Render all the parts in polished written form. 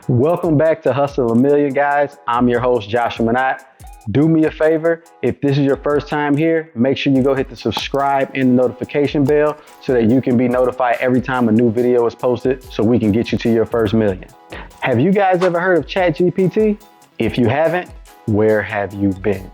Welcome back to Hustle a Million, guys. I'm your host, Joshua Minot. Do me a favor, if this is your first time here, make sure you go hit the subscribe and the notification bell so that you can be notified every time a new video is posted so we can get you to your first million. Have you guys ever heard of ChatGPT? If you haven't, where have you been?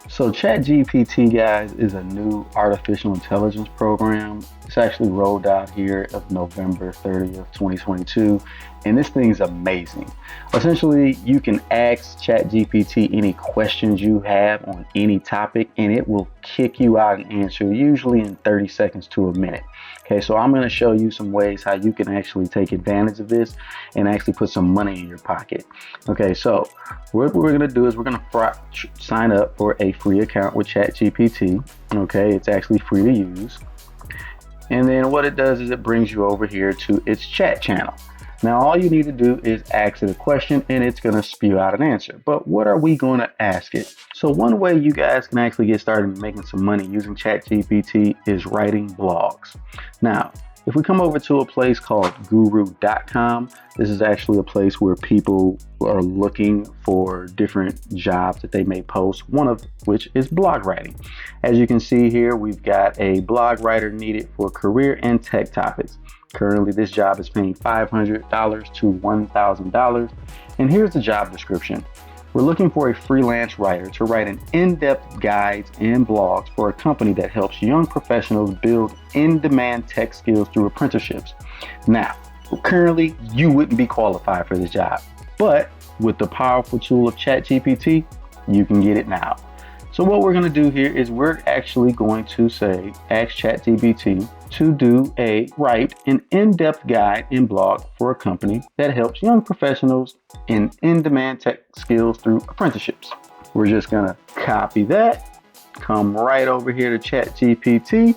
So ChatGPT, guys, is a new artificial intelligence program. It's actually rolled out here of November 30th, 2022. And this thing is amazing. Essentially, you can ask ChatGPT any questions you have on any topic, and it will kick you out an answer, usually in 30 seconds to a minute. Okay, so I'm going to show you some ways how you can actually take advantage of this and actually put some money in your pocket. Okay, so what we're going to do is we're going to sign up for a free account with ChatGPT. Okay, it's actually free to use. And then what it does is it brings you over here to its chat channel. Now, all you need to do is ask it a question and it's going to spew out an answer. But what are we going to ask it? So one way you guys can actually get started making some money using ChatGPT is writing blogs. Now, if we come over to a place called guru.com, this is actually a place where people are looking for different jobs that they may post, one of which is blog writing. As you can see here, we've got a blog writer needed for career and tech topics. Currently, this job is paying $500 to $1,000. And here's the job description. We're looking for a freelance writer to write an in-depth guides and blogs for a company that helps young professionals build in-demand tech skills through apprenticeships. Now, currently, you wouldn't be qualified for this job, but with the powerful tool of ChatGPT, you can get it now. So what we're going to do here is we're actually going to say, ask ChatGPT to write an in-depth guide and blog for a company that helps young professionals in-demand tech skills through apprenticeships. We're just going to copy that, come right over here to ChatGPT.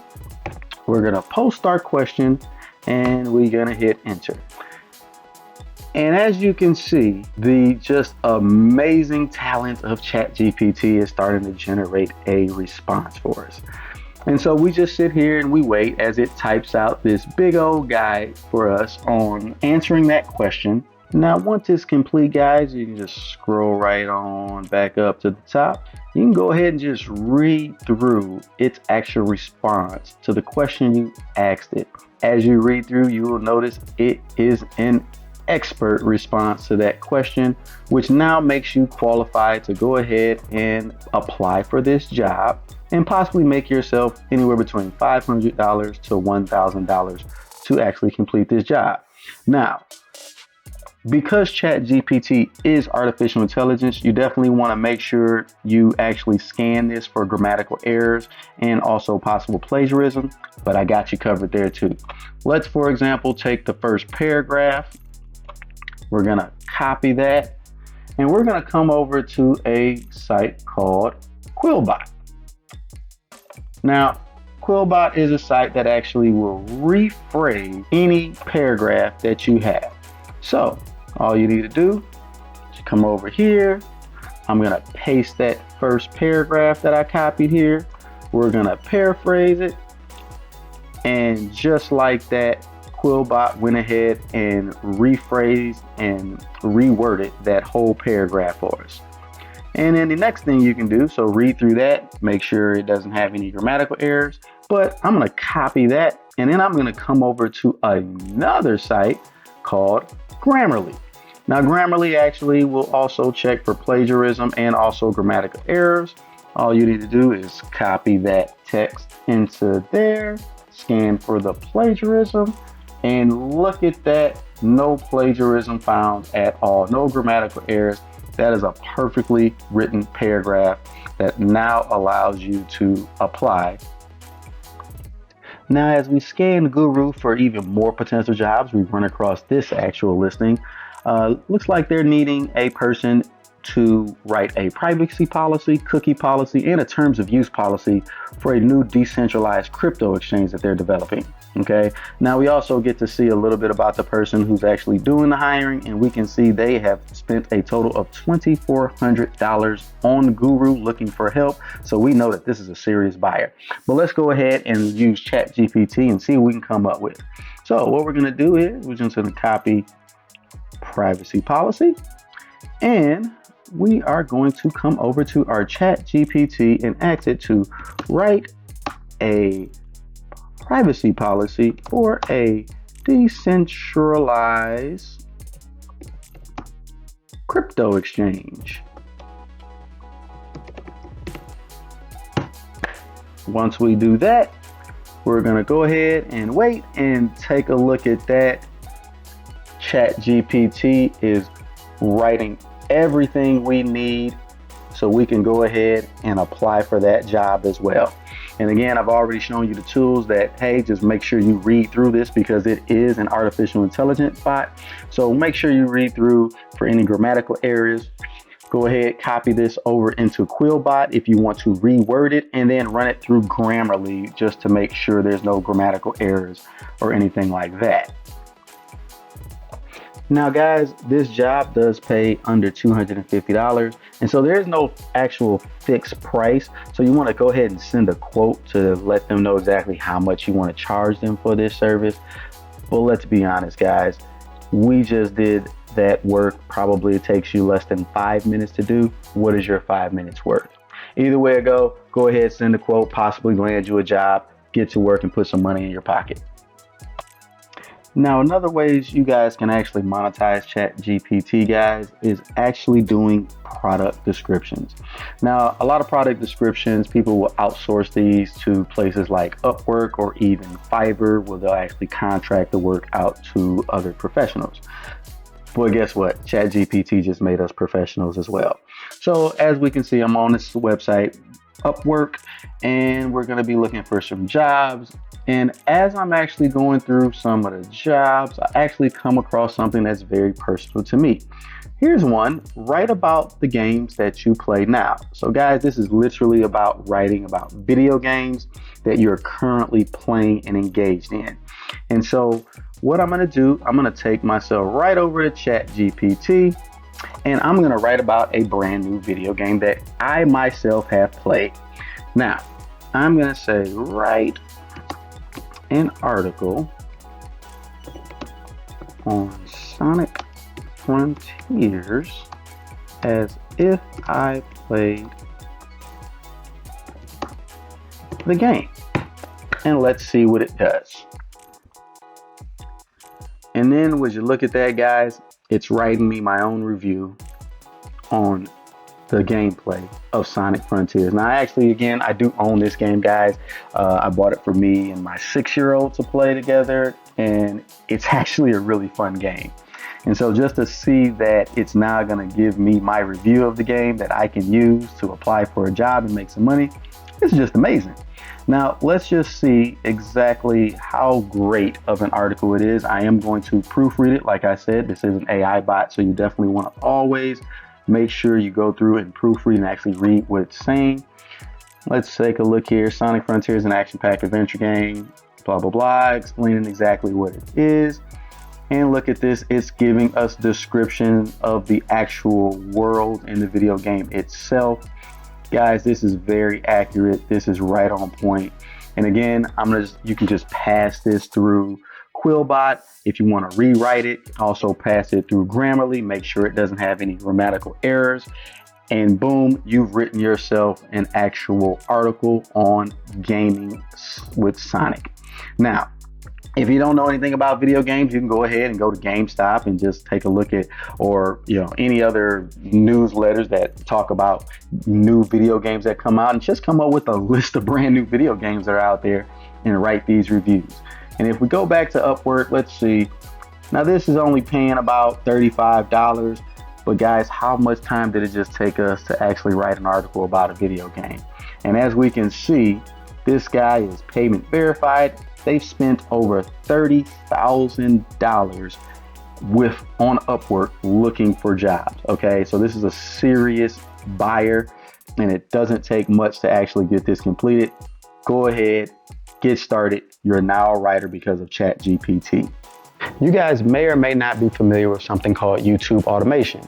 We're going to post our question and we're going to hit enter. And as you can see, the just amazing talent of ChatGPT is starting to generate a response for us. And so we just sit here and we wait as it types out this big old guide for us on answering that question. Now, once it's complete, guys, you can just scroll right on back up to the top. You can go ahead and just read through its actual response to the question you asked it. As you read through, you will notice it is an expert response to that question, which now makes you qualified to go ahead and apply for this job and possibly make yourself anywhere between $500 to $1,000 to actually complete this job. Now, because ChatGPT is artificial intelligence, you definitely want to make sure you actually scan this for grammatical errors and also possible plagiarism, but I got you covered there too. Let's, for example, take the first paragraph. We're going to copy that and we're going to come over to a site called Quillbot. Now, Quillbot is a site that actually will rephrase any paragraph that you have. So all you need to do is come over here. I'm going to paste that first paragraph that I copied here. We're going to paraphrase it. And just like that, Quillbot went ahead and rephrased and reworded that whole paragraph for us. And then the next thing you can do, so read through that, make sure it doesn't have any grammatical errors, but I'm going to copy that and then I'm going to come over to another site called Grammarly. Now, Grammarly actually will also check for plagiarism and also grammatical errors. All you need to do is copy that text into there, scan for the plagiarism, and look at that, no plagiarism found at all, no grammatical errors. That is a perfectly written paragraph that now allows you to apply. Now, as we scan Guru for even more potential jobs, we run across this actual listing. Looks like they're needing a person to write a privacy policy, cookie policy, and a terms of use policy for a new decentralized crypto exchange that they're developing. Okay. Now we also get to see a little bit about the person who's actually doing the hiring, and we can see they have spent a total of $2,400 on Guru looking for help. So we know that this is a serious buyer. But let's go ahead and use ChatGPT and see what we can come up with. So what we're going to do is we're just going to copy privacy policy. And we are going to come over to our ChatGPT and ask it to write a privacy policy for a decentralized crypto exchange. Once we do that, we're going to go ahead and wait and take a look at that. ChatGPT is writing everything we need so we can go ahead and apply for that job as well. And again, I've already shown you the tools that, hey, just make sure you read through this because it is an artificial intelligence bot. So make sure you read through for any grammatical errors. Go ahead, copy this over into Quillbot if you want to reword it, and then run it through Grammarly just to make sure there's no grammatical errors or anything like that. Now guys, this job does pay under $250, and so there's no actual fixed price. So you want to go ahead and send a quote to let them know exactly how much you want to charge them for this service. But let's be honest guys, we just did that work. Probably it takes you less than 5 minutes to do. What is your 5 minutes worth? Either way it go ahead, send a quote, possibly land you a job, get to work and put some money in your pocket. Now, another ways you guys can actually monetize ChatGPT, guys, is actually doing product descriptions. Now, a lot of product descriptions, people will outsource these to places like Upwork or even Fiverr, where they'll actually contract the work out to other professionals. But guess what? ChatGPT just made us professionals as well. So as we can see, I'm on this website, Upwork, and we're going to be looking for some jobs. And as I'm actually going through some of the jobs, I actually come across something that's very personal to me. Here's one: write about the games that you play now. So guys, this is literally about writing about video games that you're currently playing and engaged in. And so what I'm going to do, I'm going to take myself right over to ChatGPT, and I'm going to write about a brand new video game that I myself have played. Now, I'm going to say, write an article on Sonic Frontiers as if I played the game. And let's see what it does. And then would you look at that, guys, it's writing me my own review on the gameplay of Sonic Frontiers. Now, actually, again, I do own this game, guys. I bought it for me and my 6-year-old to play together, and it's actually a really fun game. And so just to see that it's now going to give me my review of the game that I can use to apply for a job and make some money, it's just amazing. Now, let's just see exactly how great of an article it is. I am going to proofread it. Like I said, this is an AI bot, so you definitely want to always make sure you go through and proofread and actually read what it's saying. Let's take a look here. Sonic Frontiers, an action-packed adventure game, blah, blah, blah, explaining exactly what it is. And look at this, it's giving us description of the actual world in the video game itself. Guys, this is very accurate. This is right on point. And again, you can just pass this through Quillbot if you want to rewrite it. Also pass it through Grammarly, make sure it doesn't have any grammatical errors, and boom, you've written yourself an actual article on gaming with Sonic. Now, if you don't know anything about video games, you can go ahead and go to GameStop and just take a look at, or any other newsletters that talk about new video games that come out, and just come up with a list of brand new video games that are out there and write these reviews. And if we go back to Upwork, let's see. Now this is only paying about $35, but guys, how much time did it just take us to actually write an article about a video game? And as we can see, this guy is payment verified. They've spent over $30,000 on Upwork looking for jobs. Okay, so this is a serious buyer, and it doesn't take much to actually get this completed. Go ahead, get started. You're now a writer because of ChatGPT. You guys may or may not be familiar with something called YouTube automation.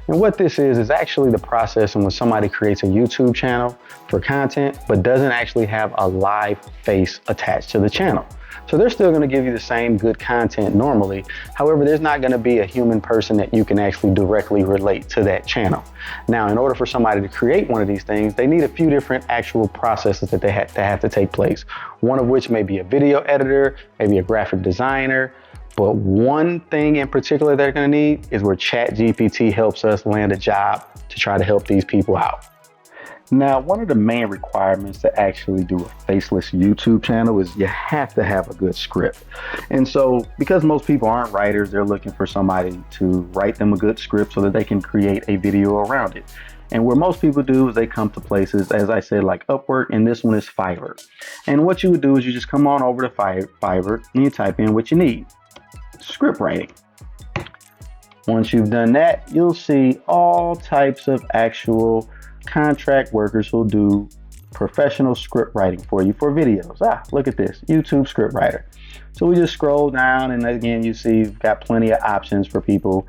And what this is actually the process in when somebody creates a YouTube channel for content, but doesn't actually have a live face attached to the channel. So they're still gonna give you the same good content normally. However, there's not gonna be a human person that you can actually directly relate to that channel. Now, in order for somebody to create one of these things, they need a few different actual processes that they have to take place. One of which may be a video editor, maybe a graphic designer, but one thing in particular they're gonna need is where ChatGPT helps us land a job to try to help these people out. Now, one of the main requirements to actually do a faceless YouTube channel is you have to have a good script. And so because most people aren't writers, they're looking for somebody to write them a good script so that they can create a video around it. And what most people do is they come to places, as I said, like Upwork, and this one is Fiverr. And what you would do is you just come on over to Fiverr and you type in what you need: script writing. Once you've done that, you'll see all types of actual contract workers who'll do professional script writing for you for videos. Look at this, YouTube script writer. So we just scroll down, and again, you see you've got plenty of options for people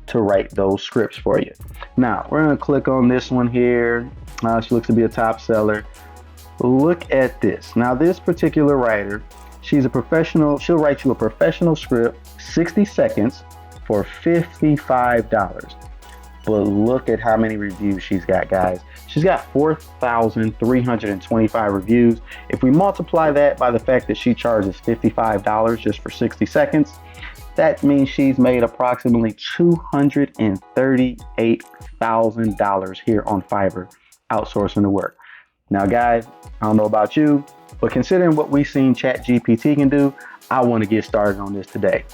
to write those scripts for you. Now, we're gonna click on this one here. She looks to be a top seller. Look at this. Now, this particular writer, she's a professional. She'll write you a professional script, 60 seconds for $55. But look at how many reviews she's got, guys. She's got 4,325 reviews. If we multiply that by the fact that she charges $55 just for 60 seconds, that means she's made approximately $238,000 here on Fiverr outsourcing the work. Now, guys, I don't know about you, but considering what we've seen ChatGPT can do, I want to get started on this today.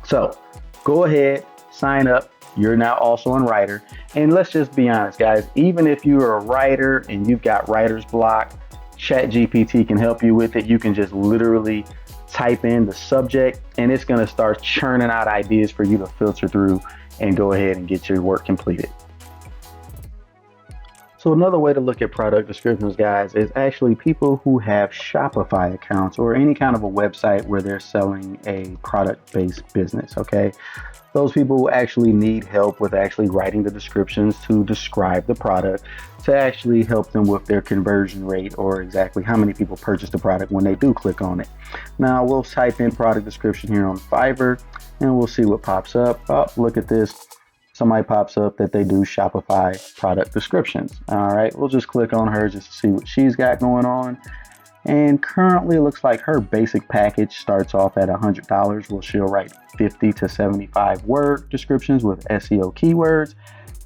So go ahead, sign up. You're now also a writer. And let's just be honest, guys, even if you're a writer and you've got writer's block, ChatGPT can help you with it. You can just literally type in the subject and it's going to start churning out ideas for you to filter through and go ahead and get your work completed. So another way to look at product descriptions, guys, is actually people who have Shopify accounts or any kind of a website where they're selling a product-based business, okay? Those people who actually need help with actually writing the descriptions to describe the product, to actually help them with their conversion rate or exactly how many people purchase the product when they do click on it. Now, we'll type in product description here on Fiverr and we'll see what pops up. Oh, look at this. Somebody pops up that they do Shopify product descriptions. All right, we'll just click on her just to see what she's got going on. And currently it looks like her basic package starts off at $100. Well, she'll write 50 to 75 word descriptions with SEO keywords.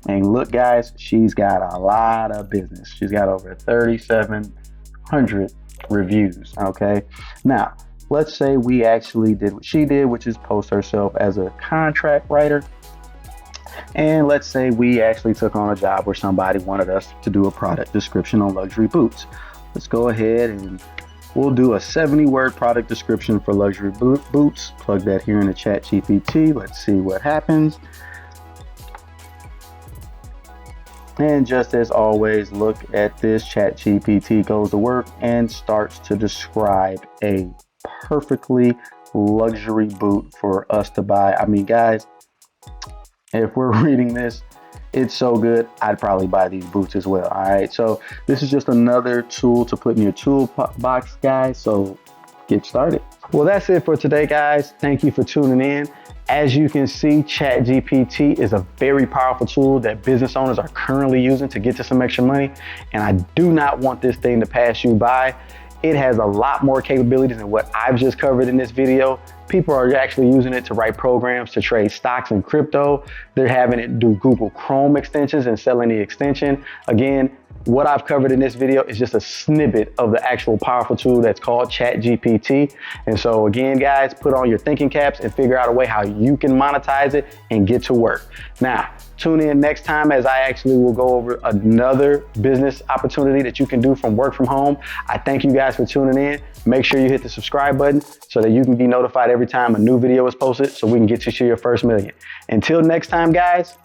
And look, guys, she's got a lot of business. She's got over 3,700 reviews, okay? Now, let's say we actually did what she did, which is post herself as a contract writer. And let's say we actually took on a job where somebody wanted us to do a product description on luxury boots. Let's go ahead and we'll do a 70-word product description for luxury boots. Plug that here in the ChatGPT. Let's see what happens. And just as always, look at this. ChatGPT goes to work and starts to describe a perfectly luxury boot for us to buy. I mean, guys, if we're reading this, it's so good, I'd probably buy these boots as well. All right, so this is just another tool to put in your toolbox, guys. So get started. Well, that's it for today, guys. Thank you for tuning in. As you can see, ChatGPT is a very powerful tool that business owners are currently using to get to some extra money. And I do not want this thing to pass you by. It has a lot more capabilities than what I've just covered in this video. People are actually using it to write programs to trade stocks and crypto. They're having it do Google Chrome extensions and selling the extension. Again, what I've covered in this video is just a snippet of the actual powerful tool that's called ChatGPT. And so again, guys, put on your thinking caps and figure out a way how you can monetize it and get to work. Now, tune in next time as I actually will go over another business opportunity that you can do from work from home. I thank you guys for tuning in. Make sure you hit the subscribe button so that you can be notified every time a new video is posted so we can get you to your first million. Until next time, guys,